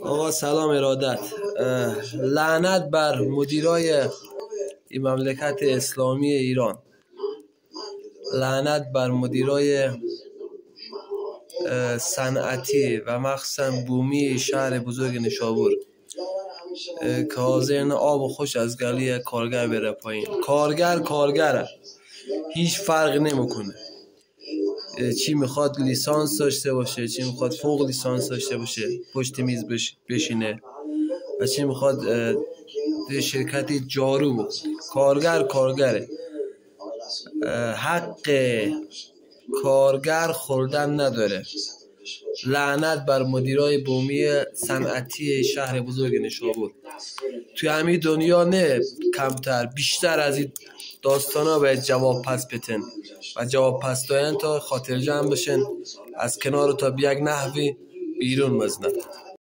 آقا سلام ارادت. لعنت بر مدیرای این مملکت اسلامی ایران، لعنت بر مدیرای صنعتی و مخصوصا بومی شهر بزرگ نشابور که حاضرن آب و خوش از گلی کارگر بره پایین. کارگره، هیچ فرق نمیکنه چی میخواد لیسانس داشته باشه، چی میخواد فوق لیسانس داشته باشه پشت میز بشینه و چی میخواد شرکتی جارو بکنه. کارگره، حق کارگر خوردن نداره. لعنت بر مدیرای بومی صنعتی شهر بزرگ نشابور. توی همین دنیا نه کمتر، بیشتر از این داستانا باید جواب پس بتن و جواب پس داین تا خاطر جمع بشن از کنار تا بیگ نحوی بیرون مزنن.